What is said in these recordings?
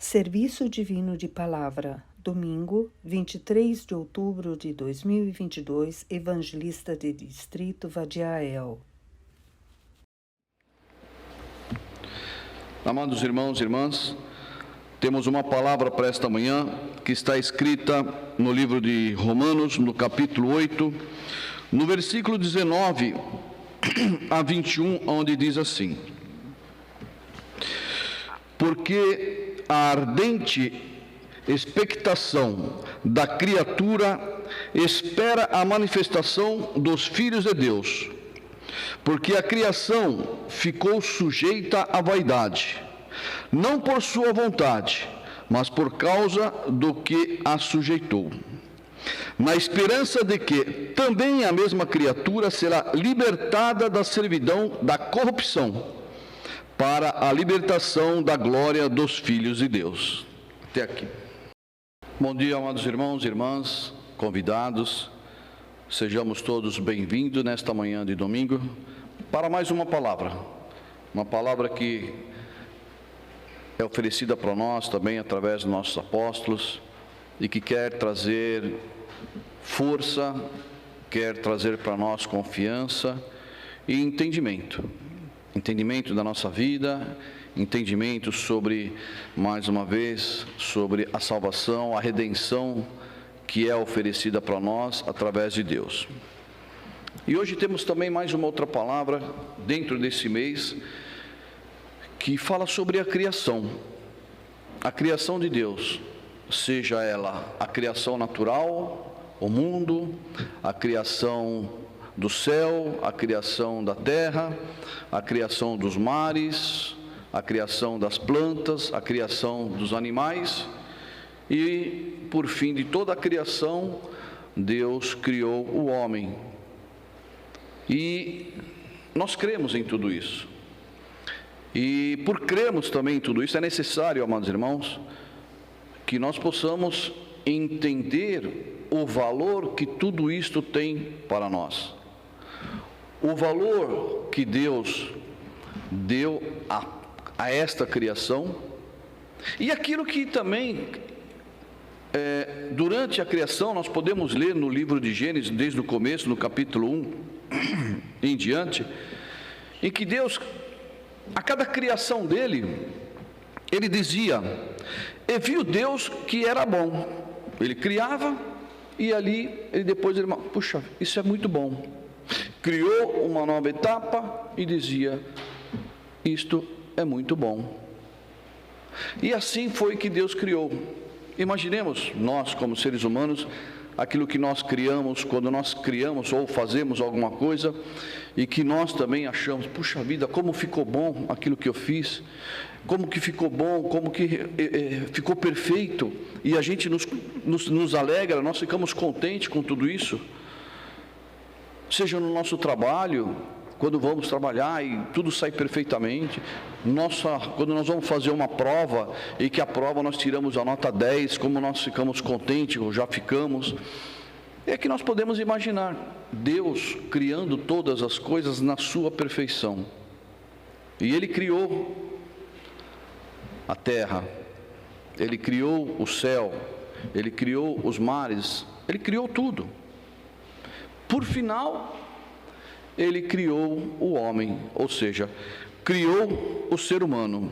Serviço Divino de Palavra, domingo, 23 de outubro de 2022, Evangelista de Distrito Vadiael. Amados irmãos e irmãs, temos uma palavra para esta manhã que está escrita no livro de Romanos, no capítulo 8, no versículo 19 a 21, onde diz assim: porque a ardente expectação da criatura espera a manifestação dos filhos de Deus, porque a criação ficou sujeita à vaidade, não por sua vontade, mas por causa do que a sujeitou, na esperança de que também a mesma criatura será libertada da servidão da corrupção, para a libertação da glória dos filhos de Deus. Até aqui. Bom dia, amados irmãos e irmãs, convidados. Sejamos todos bem-vindos nesta manhã de domingo para mais uma palavra que é oferecida para nós também através dos nossos apóstolos e que quer trazer força, quer trazer para nós confiança e entendimento da nossa vida, entendimento sobre, mais uma vez, sobre a salvação, a redenção que é oferecida para nós através de Deus. E hoje temos também mais uma outra palavra dentro desse mês que fala sobre a criação de Deus, seja ela a criação natural, o mundo, a criação do céu, a criação da terra, a criação dos mares, a criação das plantas, a criação dos animais e, por fim de toda a criação, Deus criou o homem. E nós cremos em tudo isso. E por crermos também em tudo isso, é necessário, amados irmãos, que nós possamos entender o valor que tudo isto tem para nós. O valor que Deus deu a esta criação e aquilo que também durante a criação nós podemos ler no livro de Gênesis, desde o começo, no capítulo 1 em diante, em que Deus, a cada criação dele, ele dizia: e viu Deus que era bom. Ele criava e ali, depois ele, puxa, isso é muito bom. Criou uma nova etapa e dizia: isto é muito bom. E assim foi que Deus criou. Imaginemos nós, como seres humanos, aquilo que nós criamos, quando nós criamos ou fazemos alguma coisa e que nós também achamos: puxa vida, como ficou bom aquilo que eu fiz, como que ficou bom, como que ficou perfeito, e a gente nos alegra, nós ficamos contentes com tudo isso. Seja no nosso trabalho, quando vamos trabalhar e tudo sai perfeitamente, quando nós vamos fazer uma prova e que a prova nós tiramos a nota 10, como nós ficamos contentes, ou já ficamos, é que nós podemos imaginar Deus criando todas as coisas na sua perfeição. E Ele criou a terra, Ele criou o céu, Ele criou os mares, Ele criou tudo. Por final, Ele criou o homem, ou seja, criou o ser humano.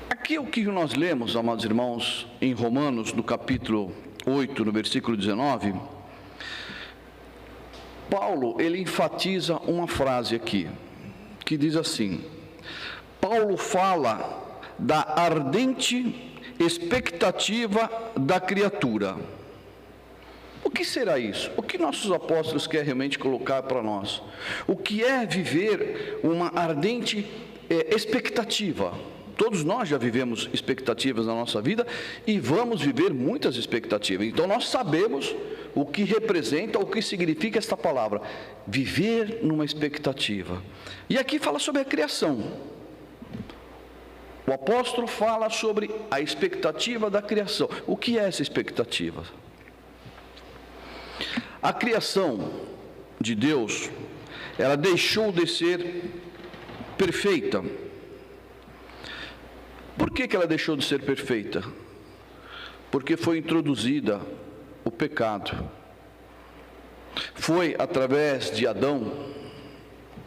Aqui o que nós lemos, amados irmãos, em Romanos, no capítulo 8, no versículo 19, Paulo, ele enfatiza uma frase aqui, que diz assim: Paulo fala da ardente expectativa da criatura. O que será isso? O que nossos apóstolos querem realmente colocar para nós? O que é viver uma ardente expectativa? Todos nós já vivemos expectativas na nossa vida e vamos viver muitas expectativas. Então nós sabemos o que representa, o que significa esta palavra, viver numa expectativa. E aqui fala sobre a criação. O apóstolo fala sobre a expectativa da criação. O que é essa expectativa? A criação de Deus, ela deixou de ser perfeita Por que ela deixou de ser perfeita? Porque foi introduzida o pecado. Foi através de Adão,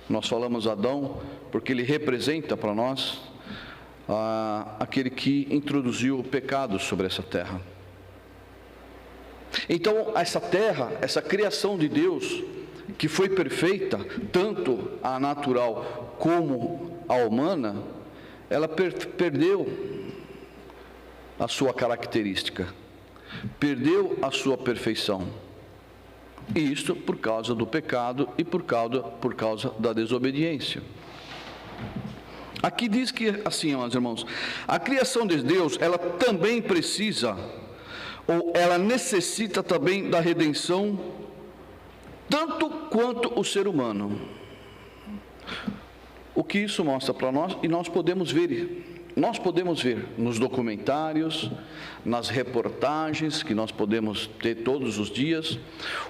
nós falamos Adão porque ele representa para nós aquele que introduziu o pecado sobre essa terra. Então, essa terra, essa criação de Deus, que foi perfeita, tanto a natural como a humana, ela perdeu a sua característica, perdeu a sua perfeição. E isto por causa do pecado e por causa da desobediência. Aqui diz que, assim, meus irmãos, a criação de Deus, ela também precisa, ou ela necessita também da redenção, tanto quanto o ser humano. O que isso mostra para nós, e nós podemos ver nos documentários, nas reportagens que nós podemos ter todos os dias,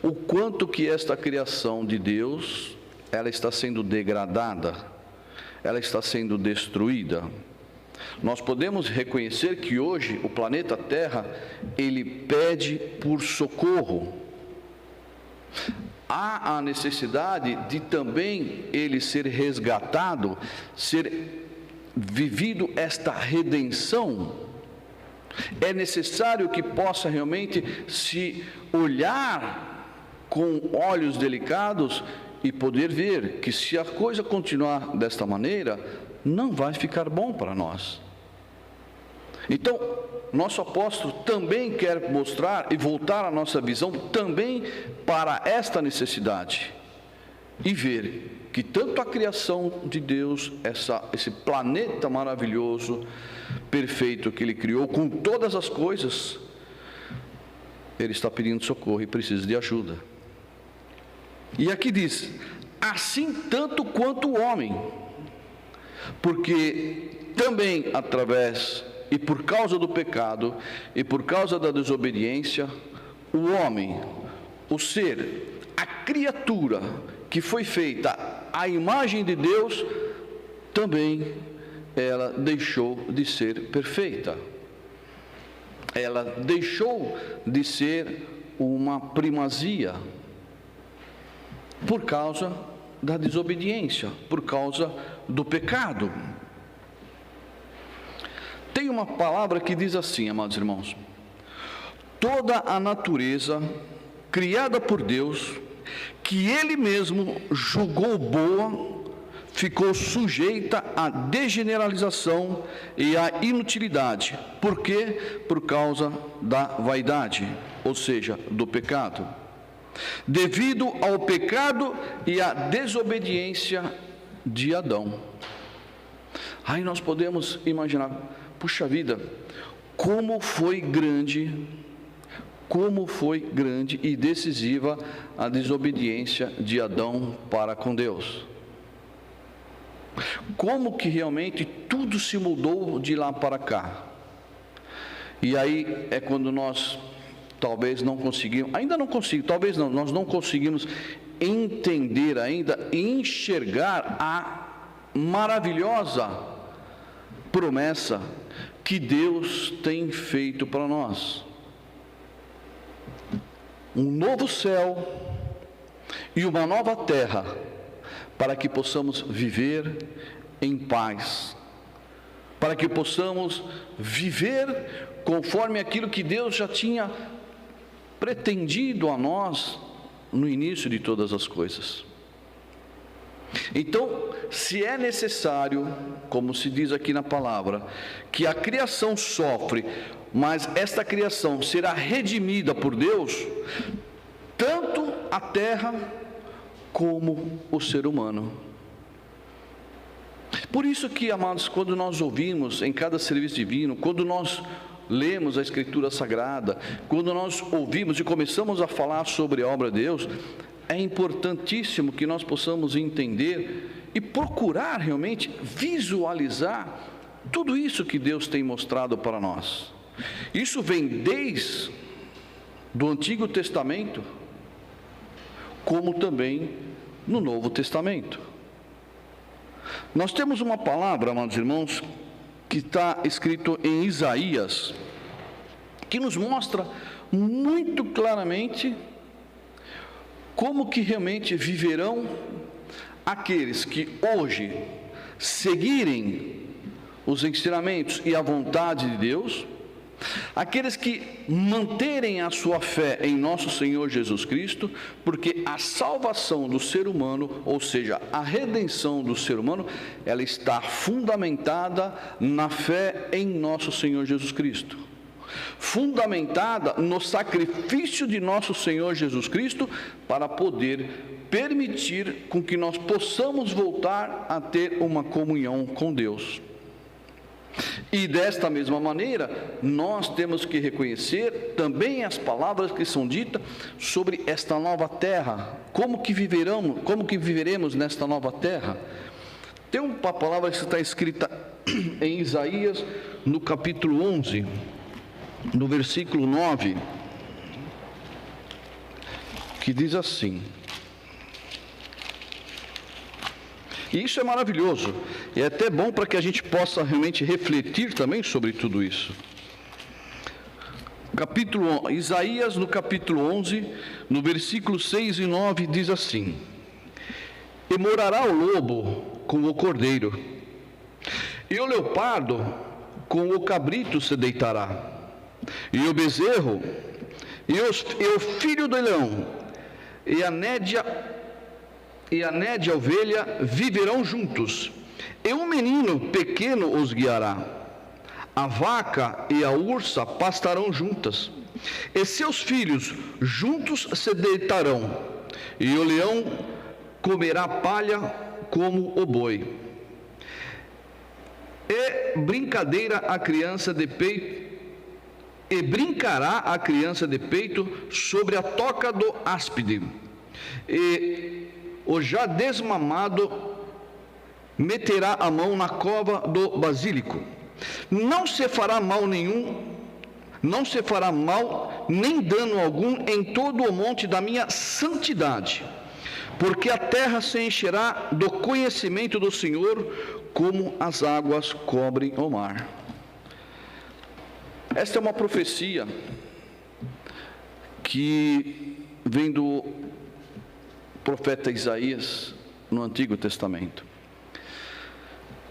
o quanto que esta criação de Deus, ela está sendo degradada, ela está sendo destruída. Nós podemos reconhecer que hoje o planeta Terra, ele pede por socorro. Há a necessidade de também ele ser resgatado, ser vivido esta redenção. É necessário que possa realmente se olhar com olhos delicados e poder ver que se a coisa continuar desta maneira, não vai ficar bom para nós. Então, nosso apóstolo também quer mostrar e voltar a nossa visão também para esta necessidade e ver que tanto a criação de Deus, esse planeta maravilhoso, perfeito que Ele criou, com todas as coisas, Ele está pedindo socorro e precisa de ajuda. E aqui diz, assim tanto quanto o homem, porque também através e por causa do pecado e por causa da desobediência, o homem, o ser, a criatura que foi feita à imagem de Deus, também ela deixou de ser perfeita. Ela deixou de ser uma primazia por causa da desobediência, por causa do pecado. Tem uma palavra que diz assim, amados irmãos: toda a natureza criada por Deus, que Ele mesmo julgou boa, ficou sujeita à degeneralização e à inutilidade. Por quê? Por causa da vaidade, ou seja, do pecado. Devido ao pecado e à desobediência de Adão. Aí nós podemos imaginar, puxa vida, como foi grande e decisiva a desobediência de Adão para com Deus. Como que realmente tudo se mudou de lá para cá. E aí é quando nós talvez não conseguimos, nós não conseguimos entender ainda e enxergar a maravilhosa promessa que Deus tem feito para nós. Um novo céu e uma nova terra, para que possamos viver em paz, para que possamos viver conforme aquilo que Deus já tinha pretendido a nós no início de todas as coisas. Então, se é necessário, como se diz aqui na palavra, que a criação sofre, mas esta criação será redimida por Deus, tanto a terra como o ser humano. Por isso que, amados, quando nós ouvimos em cada serviço divino, quando nós lemos a Escritura Sagrada, quando nós ouvimos e começamos a falar sobre a obra de Deus, é importantíssimo que nós possamos entender e procurar realmente visualizar tudo isso que Deus tem mostrado para nós. Isso vem desde do Antigo Testamento, como também no Novo Testamento. Nós temos uma palavra, amados irmãos, que está escrito em Isaías, que nos mostra muito claramente como que realmente viverão aqueles que hoje seguirem os ensinamentos e a vontade de Deus, aqueles que manterem a sua fé em nosso Senhor Jesus Cristo, porque a salvação do ser humano, ou seja, a redenção do ser humano, ela está fundamentada na fé em nosso Senhor Jesus Cristo, fundamentada no sacrifício de nosso Senhor Jesus Cristo, para poder permitir com que nós possamos voltar a ter uma comunhão com Deus. E desta mesma maneira, nós temos que reconhecer também as palavras que são ditas sobre esta nova terra, como que viveremos nesta nova terra. Tem uma palavra que está escrita em Isaías, no capítulo 11, no versículo 9, que diz assim, e isso é maravilhoso, e é até bom para que a gente possa realmente refletir também sobre tudo isso. Isaías, no capítulo 11, no versículo 6 e 9, diz assim: e morará o lobo com o cordeiro, e o leopardo com o cabrito se deitará, e o bezerro, e o filho do leão, e a nédia ovelha viverão juntos, e um menino pequeno os guiará. A vaca e a ursa pastarão juntas, e seus filhos juntos se deitarão, e o leão comerá palha como o boi. E brincará a criança de peito sobre a toca do áspide, e o já desmamado meterá a mão na cova do basílico. Não se fará mal nem dano algum em todo o monte da minha santidade, porque a terra se encherá do conhecimento do Senhor, como as águas cobrem o mar. Esta é uma profecia que vem do profeta Isaías no Antigo Testamento.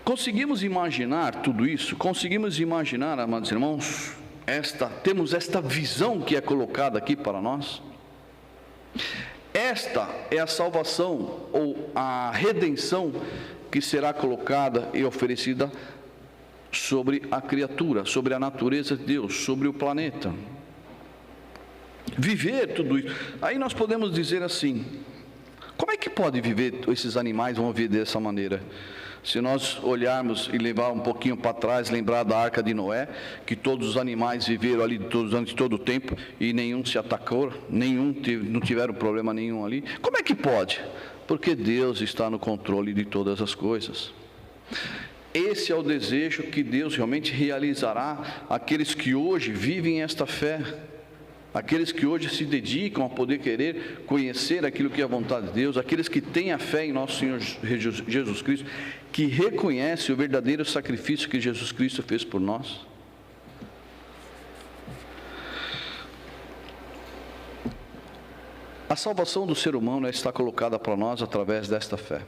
Conseguimos imaginar tudo isso? Conseguimos imaginar, amados irmãos, temos esta visão que é colocada aqui para nós? Esta é a salvação ou a redenção que será colocada e oferecida sobre a criatura, sobre a natureza de Deus, sobre o planeta. Viver tudo isso. Aí nós podemos dizer assim: como é que pode viver, esses animais vão viver dessa maneira? Se nós olharmos e levar um pouquinho para trás, lembrar da Arca de Noé, que todos os animais viveram ali durante todo o tempo e nenhum se atacou, não tiveram problema nenhum ali. Como é que pode? Porque Deus está no controle de todas as coisas. Esse é o desejo que Deus realmente realizará aqueles que hoje vivem esta fé, aqueles que hoje se dedicam a poder querer conhecer aquilo que é a vontade de Deus, aqueles que têm a fé em nosso Senhor Jesus Cristo, que reconhecem o verdadeiro sacrifício que Jesus Cristo fez por nós. A salvação do ser humano está colocada para nós através desta fé.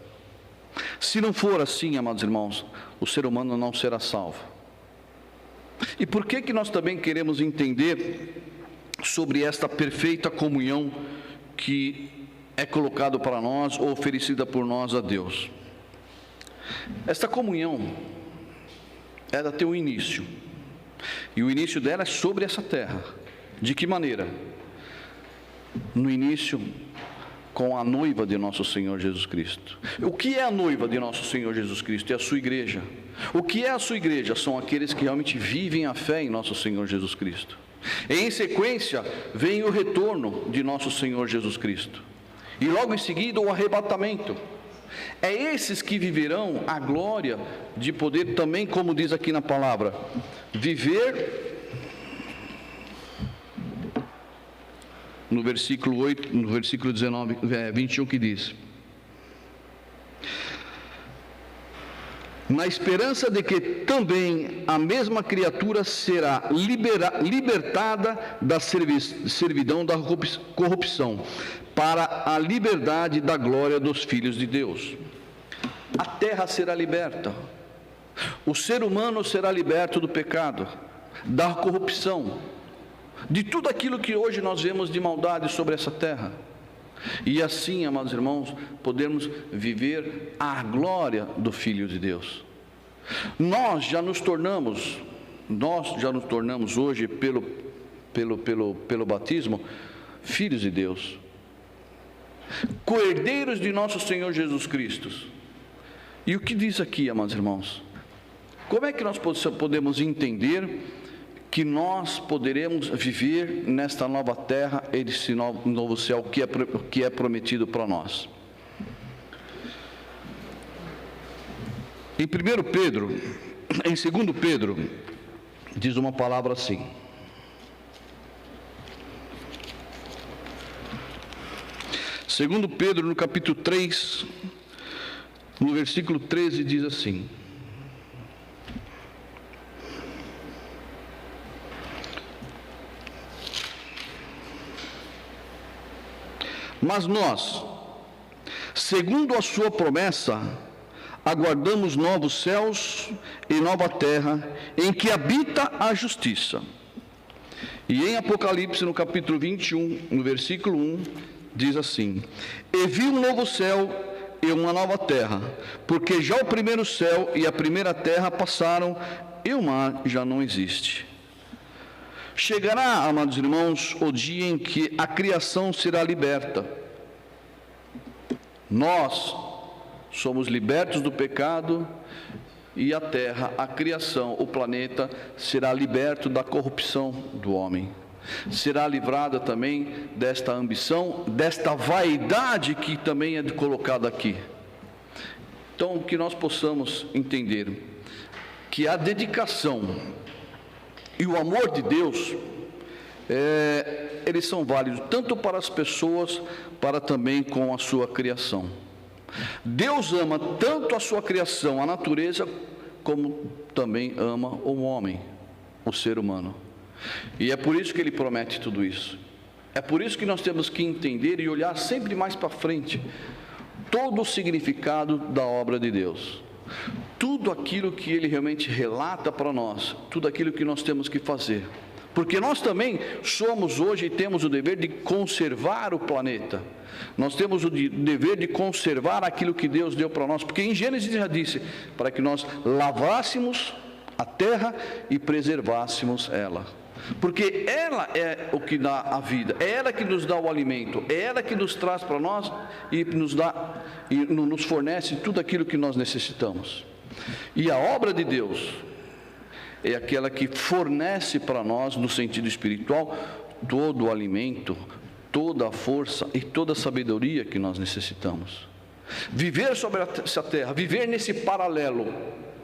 Se não for assim, amados irmãos, o ser humano não será salvo. E por que nós também queremos entender sobre esta perfeita comunhão que é colocado para nós ou oferecida por nós a Deus? Esta comunhão, ela tem um início, e o início dela é sobre essa terra. De que maneira? No início, com a noiva de nosso Senhor Jesus Cristo. O que é a noiva de nosso Senhor Jesus Cristo? É a sua igreja. O que é a sua igreja? São aqueles que realmente vivem a fé em nosso Senhor Jesus Cristo. Em sequência, vem o retorno de nosso Senhor Jesus Cristo, e logo em seguida o arrebatamento. É esses que viverão a glória de poder também, como diz aqui na palavra, viver, no versículo 8, no versículo 21, que diz: na esperança de que também a mesma criatura será libertada da servidão da corrupção, para a liberdade da glória dos filhos de Deus. A terra será liberta, o ser humano será liberto do pecado, da corrupção, de tudo aquilo que hoje nós vemos de maldade sobre essa terra. E assim, amados irmãos, podemos viver a glória do Filho de Deus. Nós já nos tornamos hoje, pelo batismo, filhos de Deus, co-herdeiros de nosso Senhor Jesus Cristo. E o que diz aqui, amados irmãos? Como é que nós podemos entender que nós poderemos viver nesta nova terra, esse novo céu que é prometido para nós? Em 2 Pedro, diz uma palavra assim: Segundo Pedro, no capítulo 3, no versículo 13, diz assim: Mas nós, segundo a sua promessa, aguardamos novos céus e nova terra, em que habita a justiça. E em Apocalipse, no capítulo 21, no versículo 1, diz assim: E vi um novo céu e uma nova terra, porque já o primeiro céu e a primeira terra passaram, e o mar já não existe. Chegará, amados irmãos, o dia em que a criação será liberta. Nós somos libertos do pecado, e a terra, a criação, o planeta, será liberto da corrupção do homem. Será livrada também desta ambição, desta vaidade que também é colocada aqui. Então, que nós possamos entender que a dedicação e o amor de Deus, eles são válidos tanto para as pessoas, para também com a sua criação. Deus ama tanto a sua criação, a natureza, como também ama o homem, o ser humano. E é por isso que Ele promete tudo isso. É por isso que nós temos que entender e olhar sempre mais para frente todo o significado da obra de Deus. Tudo aquilo que Ele realmente relata para nós, tudo aquilo que nós temos que fazer. Porque nós também somos hoje e temos o dever de conservar o planeta. Nós temos o dever de conservar aquilo que Deus deu para nós. Porque em Gênesis já disse, para que nós lavássemos a terra e preservássemos ela. Porque ela é o que dá a vida, é ela que nos dá o alimento, é ela que nos traz para nós e nos fornece tudo aquilo que nós necessitamos. E a obra de Deus é aquela que fornece para nós, no sentido espiritual, todo o alimento, toda a força e toda a sabedoria que nós necessitamos. Viver sobre essa terra, viver nesse paralelo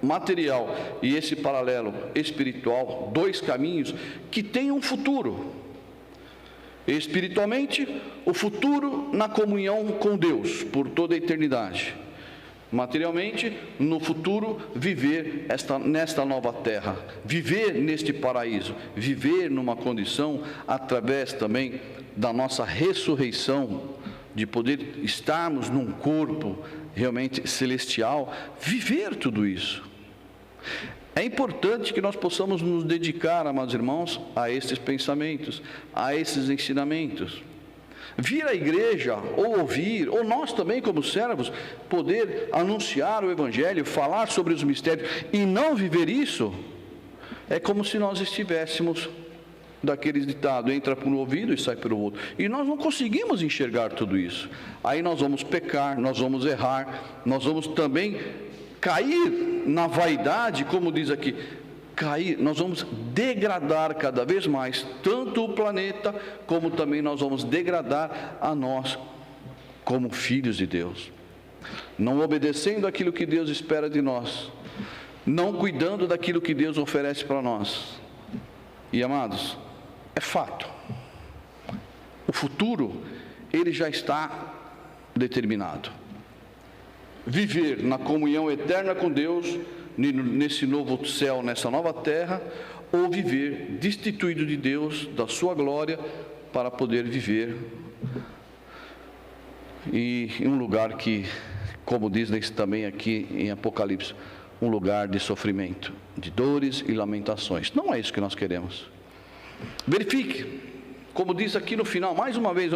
material e esse paralelo espiritual, dois caminhos que têm um futuro. Espiritualmente, o futuro na comunhão com Deus por toda a eternidade. Materialmente, no futuro, viver nesta nova terra, viver neste paraíso, viver numa condição, através também da nossa ressurreição, de poder estarmos num corpo realmente celestial, viver tudo isso. É importante que nós possamos nos dedicar, amados irmãos, a esses pensamentos, a esses ensinamentos. Vir à igreja, ou ouvir, ou nós também como servos, poder anunciar o Evangelho, falar sobre os mistérios, e não viver isso, é como se nós estivéssemos daqueles ditados, entra por um ouvido e sai pelo outro, e nós não conseguimos enxergar tudo isso. Aí nós vamos pecar, nós vamos errar, nós vamos também cair na vaidade, como diz aqui, nós vamos degradar cada vez mais, tanto o planeta, como também nós vamos degradar a nós, como filhos de Deus, não obedecendo aquilo que Deus espera de nós, não cuidando daquilo que Deus oferece para nós. E amados, é fato, o futuro, ele já está determinado. viver na comunhão eterna com Deus, nesse novo céu, nessa nova terra, ou viver destituído de Deus, da sua glória, para poder viver em um lugar que, como diz também aqui em Apocalipse, um lugar de sofrimento, de dores e lamentações. Não é isso que nós queremos. Verifique, como diz aqui no final, mais uma vez,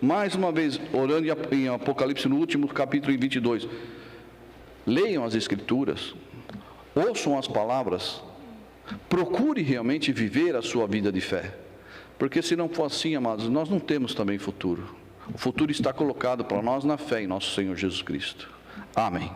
mais uma vez, orando em Apocalipse, no último capítulo, em 22. Leiam as Escrituras, ouçam as palavras, procure realmente viver a sua vida de fé. Porque se não for assim, amados, nós não temos também futuro. O futuro está colocado para nós na fé em nosso Senhor Jesus Cristo. Amém.